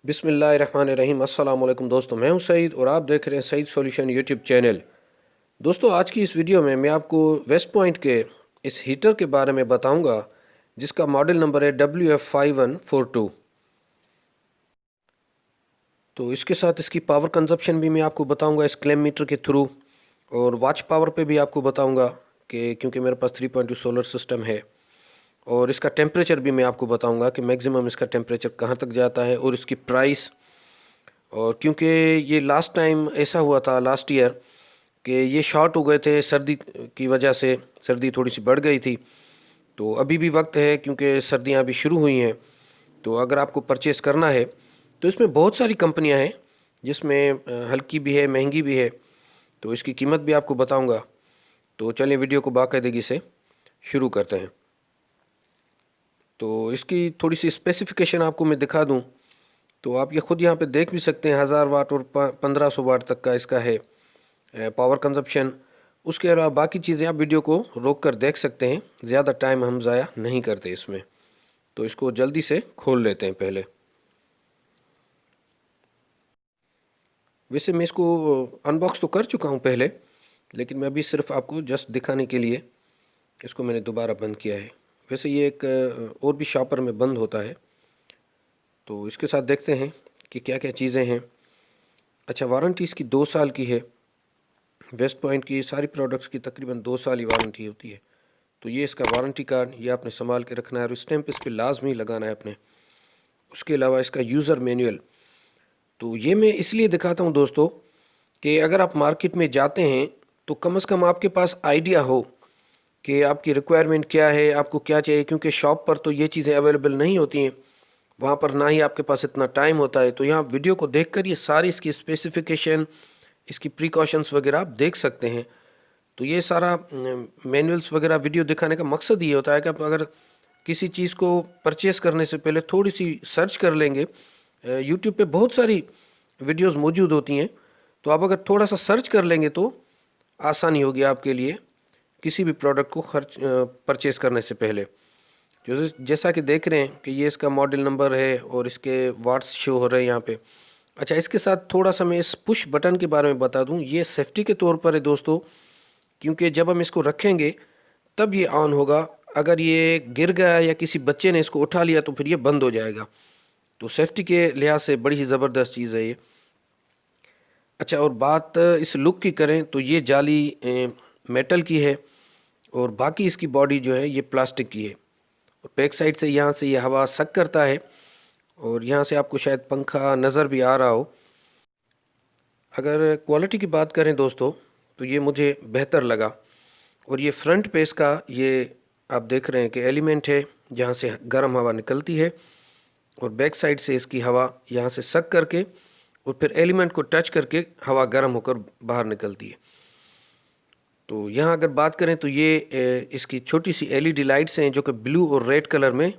बिस्मिल्लाहिर्रहमानिर्रहीम। अस्सलाम वालेकुम दोस्तों, मैं हूं सईद और आप देख रहे हैं सईद सॉल्यूशन यूट्यूब चैनल। दोस्तों, आज की इस वीडियो में मैं आपको वेस्ट पॉइंट के इस हीटर के बारे में बताऊंगा जिसका मॉडल नंबर है WF5142। तो इसके साथ इसकी पावर कंजप्शन भी मैं आपको बताऊंगा इस क्लेम मीटर के थ्रू, और वॉच पावर पे भी आपको बताऊंगा कि क्योंकि मेरे पास 3.2 सोलर सिस्टम है। और इसका टेम्परेचर भी मैं आपको बताऊंगा कि मैक्सिमम इसका टेम्परेचर कहाँ तक जाता है, और इसकी प्राइस। और क्योंकि ये लास्ट टाइम ऐसा हुआ था लास्ट ईयर कि ये शॉर्ट हो गए थे सर्दी की वजह से, सर्दी थोड़ी सी बढ़ गई थी। तो अभी भी वक्त है क्योंकि सर्दियाँ अभी शुरू हुई हैं। तो अगर आपको परचेज़ करना है तो इसमें बहुत सारी कंपनियां हैं जिसमें हल्की भी है, महंगी भी है। तो इसकी कीमत भी आपको बताऊंगा। तो चलिए वीडियो को बाकायदगी से शुरू करते हैं। तो इसकी थोड़ी सी स्पेसिफिकेशन आपको मैं दिखा दूं तो आप ये ख़ुद यहाँ पे देख भी सकते हैं। 1000 वाट और 1500 वाट तक का इसका है पावर कंजप्शन। उसके अलावा बाकी चीज़ें आप वीडियो को रोक कर देख सकते हैं, ज़्यादा टाइम हम ज़ाया नहीं करते इसमें। तो इसको जल्दी से खोल लेते हैं पहले। वैसे मैं इसको अनबॉक्स तो कर चुका हूँ पहले, लेकिन मैं अभी सिर्फ आपको जस्ट दिखाने के लिए इसको मैंने दोबारा बंद किया है। वैसे ये एक और भी शॉपर में बंद होता है। तो इसके साथ देखते हैं कि क्या क्या चीज़ें हैं। अच्छा, वारंटी इसकी 2 साल की है। वेस्ट पॉइंट की सारी प्रोडक्ट्स की तकरीबन 2 साल ही वारंटी होती है। तो ये इसका वारंटी कार्ड, ये आपने संभाल के रखना है और स्टैम्प इस पर लाजमी लगाना है अपने। उसके अलावा इसका यूज़र मैनुअल, तो ये मैं इसलिए दिखाता हूँ दोस्तों कि अगर आप मार्केट में जाते हैं तो कम से कम आपके पास आइडिया हो कि आपकी रिक्वायरमेंट क्या है, आपको क्या चाहिए। क्योंकि शॉप पर तो ये चीज़ें अवेलेबल नहीं होती हैं, वहाँ पर ना ही आपके पास इतना टाइम होता है। तो यहाँ वीडियो को देखकर ये सारी इसकी स्पेसिफिकेशन, इसकी प्रिकॉशंस वगैरह आप देख सकते हैं। तो ये सारा मैनुअल्स वगैरह वीडियो दिखाने का मकसद ये होता है कि आप अगर किसी चीज़ को परचेज़ करने से पहले थोड़ी सी सर्च कर लेंगे। यूट्यूब पे बहुत सारी वीडियोस मौजूद होती हैं, तो आप अगर थोड़ा सा सर्च कर लेंगे तो आसानी होगी आपके लिए किसी भी प्रोडक्ट को खर्च परचेज़ करने से पहले। जैसा कि देख रहे हैं कि ये इसका मॉडल नंबर है और इसके वाट्स शो हो रहे हैं यहाँ पे। अच्छा, इसके साथ थोड़ा सा मैं इस पुश बटन के बारे में बता दूं। ये सेफ्टी के तौर पर है दोस्तों, क्योंकि जब हम इसको रखेंगे तब ये ऑन होगा। अगर ये गिर गया या किसी बच्चे ने इसको उठा लिया तो फिर ये बंद हो जाएगा। तो सेफ्टी के लिहाज से बड़ी ही ज़बरदस्त चीज़ है ये। अच्छा, और बात इस लुक की करें तो ये जाली मेटल की है और बाकी इसकी बॉडी जो है ये प्लास्टिक की है। और बैक साइड से यहाँ से ये हवा सक करता है और यहाँ से आपको शायद पंखा नज़र भी आ रहा हो। अगर क्वालिटी की बात करें दोस्तों तो ये मुझे बेहतर लगा। और ये फ्रंट पे इसका ये आप देख रहे हैं कि एलिमेंट है जहाँ से गर्म हवा निकलती है, और बैक साइड से इसकी हवा यहाँ से सक करके और फिर एलिमेंट को टच करके हवा गर्म होकर बाहर निकलती है। तो यहाँ अगर बात करें तो ये इसकी छोटी सी एलईडी लाइट्स हैं जो कि ब्लू और रेड कलर में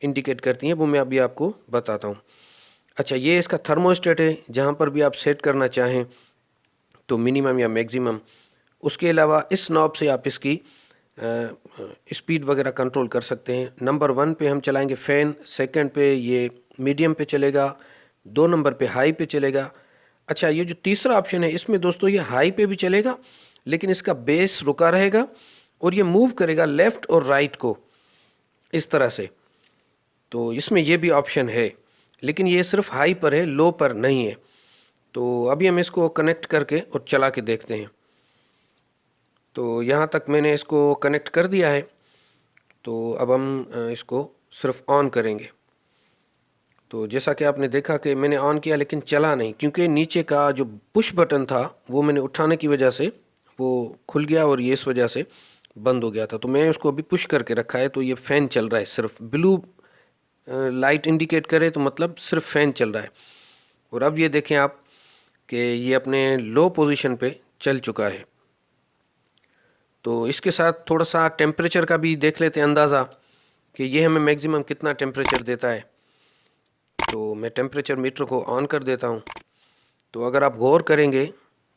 इंडिकेट करती हैं, वो मैं अभी आपको बताता हूँ। अच्छा, ये इसका थर्मोस्टेट है, जहाँ पर भी आप सेट करना चाहें तो मिनिमम या मैक्सिमम। उसके अलावा इस नॉब से आप इसकी स्पीड वगैरह कंट्रोल कर सकते हैं। नंबर 1 पे हम चलाएंगे फ़ैन, सेकंड पे ये मीडियम पे चलेगा, 2 नंबर पे हाई पे चलेगा। अच्छा, ये जो तीसरा ऑप्शन है इसमें दोस्तों ये हाई पे भी चलेगा, लेकिन इसका बेस रुका रहेगा और ये मूव करेगा लेफ़्ट और राइट को इस तरह से। तो इसमें ये भी ऑप्शन है, लेकिन ये सिर्फ हाई पर है, लो पर नहीं है। तो अभी हम इसको कनेक्ट करके और चला के देखते हैं। तो यहाँ तक मैंने इसको कनेक्ट कर दिया है। तो अब हम इसको सिर्फ ऑन करेंगे। तो जैसा कि आपने देखा कि मैंने ऑन किया लेकिन चला नहीं, क्योंकि नीचे का जो पुश बटन था वो मैंने उठाने की वजह से वो खुल गया और ये इस वजह से बंद हो गया था। तो मैं उसको अभी पुश करके रखा है। तो ये फ़ैन चल रहा है, सिर्फ ब्लू लाइट इंडिकेट करे तो मतलब सिर्फ फ़ैन चल रहा है। और अब ये देखें आप कि ये अपने लो पोजीशन पे चल चुका है। तो इसके साथ थोड़ा सा टेम्परेचर का भी देख लेते हैं अंदाज़ा कि ये हमें मैक्सिमम कितना टेम्परेचर देता है। तो मैं टेम्परेचर मीटर को ऑन कर देता हूँ। तो अगर आप गौर करेंगे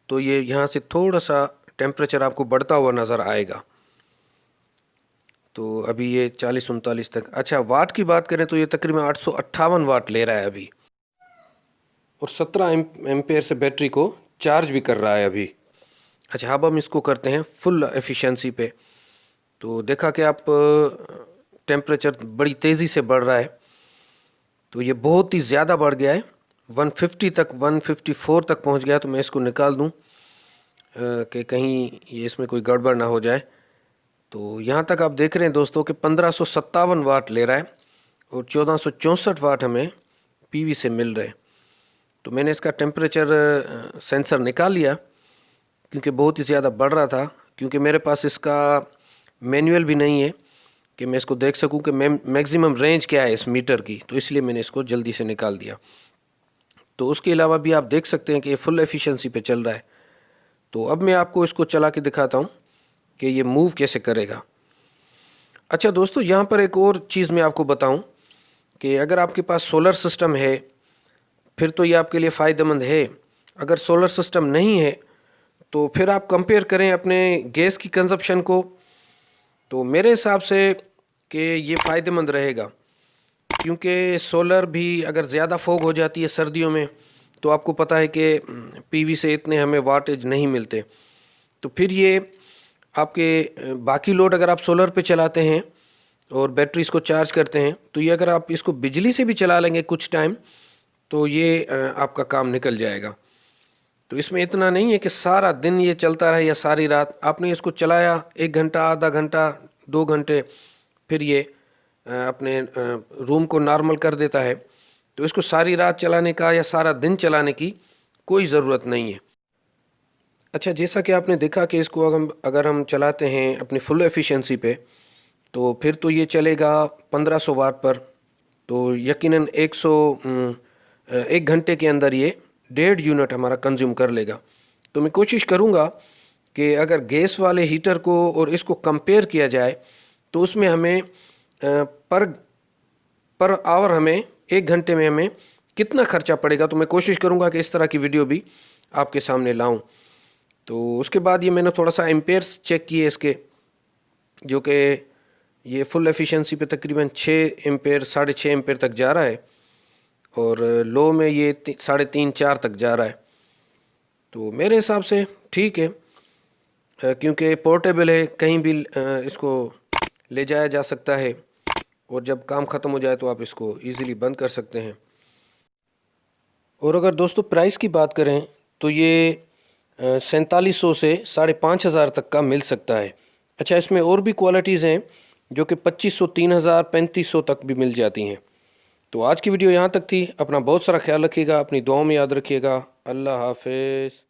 तो ये यहाँ से थोड़ा सा टेम्परेचर आपको बढ़ता हुआ नज़र आएगा। तो अभी ये 40-39 तक। अच्छा, वाट की बात करें तो ये तकरीबन 858 वाट ले रहा है अभी। और 17 एम्पेयर से बैटरी को चार्ज भी कर रहा है अभी। अच्छा, अब हम इसको करते हैं फुल एफिशिएंसी पे। तो देखा कि आप टेम्परेचर बड़ी तेज़ी से बढ़ रहा है, तो ये बहुत ही ज़्यादा बढ़ गया है, 150 तक 154 तक पहुंच गया। तो मैं इसको निकाल दूं कि कहीं ये इसमें कोई गड़बड़ ना हो जाए। तो यहाँ तक आप देख रहे हैं दोस्तों कि 1557 वाट ले रहा है और 1464 वाट हमें पीवी से मिल रहे हैं। तो मैंने इसका टेम्परेचर सेंसर निकाल लिया क्योंकि बहुत ही ज़्यादा बढ़ रहा था, क्योंकि मेरे पास इसका मैनुअल भी नहीं है कि मैं इसको देख सकूं कि मैक्सिमम रेंज क्या है इस मीटर की, तो इसलिए मैंने इसको जल्दी से निकाल दिया। तो उसके अलावा भी आप देख सकते हैं कि ये फुल एफिशिएंसी पे चल रहा है। तो अब मैं आपको इसको चला के दिखाता हूँ कि ये मूव कैसे करेगा। अच्छा दोस्तों, यहाँ पर एक और चीज़ मैं आपको बताऊँ कि अगर आपके पास सोलर सिस्टम है फिर तो ये आपके लिए फ़ायदेमंद है। अगर सोलर सिस्टम नहीं है तो फिर आप कंपेयर करें अपने गैस की कंजप्शन को, तो मेरे हिसाब से कि ये फ़ायदेमंद रहेगा, क्योंकि सोलर भी अगर ज़्यादा फॉग हो जाती है सर्दियों में तो आपको पता है कि पीवी से इतने हमें वाटेज नहीं मिलते। तो फिर ये आपके बाकी लोड अगर आप सोलर पे चलाते हैं और बैटरीज को चार्ज करते हैं, तो ये अगर आप इसको बिजली से भी चला लेंगे कुछ टाइम तो ये आपका काम निकल जाएगा। तो इसमें इतना नहीं है कि सारा दिन ये चलता रहे या सारी रात। आपने इसको चलाया 1 घंटा, आधा घंटा, 2 घंटे, फिर ये अपने रूम को नॉर्मल कर देता है। तो इसको सारी रात चलाने का या सारा दिन चलाने की कोई ज़रूरत नहीं है। अच्छा, जैसा कि आपने देखा कि इसको अगर हम चलाते हैं अपनी फुल एफिशिएंसी पे, तो फिर तो ये चलेगा 1500 वाट पर। तो यकीनन 1 घंटे के अंदर ये 1.5 यूनिट हमारा कंज्यूम कर लेगा। तो मैं कोशिश करूँगा कि अगर गैस वाले हीटर को और इसको कंपेयर किया जाए तो उसमें हमें पर आवर हमें 1 घंटे में हमें कितना खर्चा पड़ेगा। तो मैं कोशिश करूँगा कि इस तरह की वीडियो भी आपके सामने लाऊं। तो उसके बाद ये मैंने थोड़ा सा एम्पेयर्स चेक किए इसके, जो कि ये फुल एफिशिएंसी पे तकरीबन 6 एम्पेयर 6.5 एम्पेयर तक जा रहा है और लो में ये 3.5-4 तक जा रहा है। तो मेरे हिसाब से ठीक है, क्योंकि पोर्टेबल है, कहीं भी इसको ले जाया जा सकता है और जब काम ख़त्म हो जाए तो आप इसको इजीली बंद कर सकते हैं। और अगर दोस्तों प्राइस की बात करें तो ये 4700 से 5500 तक का मिल सकता है। अच्छा, इसमें और भी क्वालिटीज़ हैं जो कि 2500, 3000, 3500 तक भी मिल जाती हैं। तो आज की वीडियो यहाँ तक थी। अपना बहुत सारा ख्याल रखिएगा, अपनी दुआओं में याद रखिएगा। अल्लाह हाफिज़।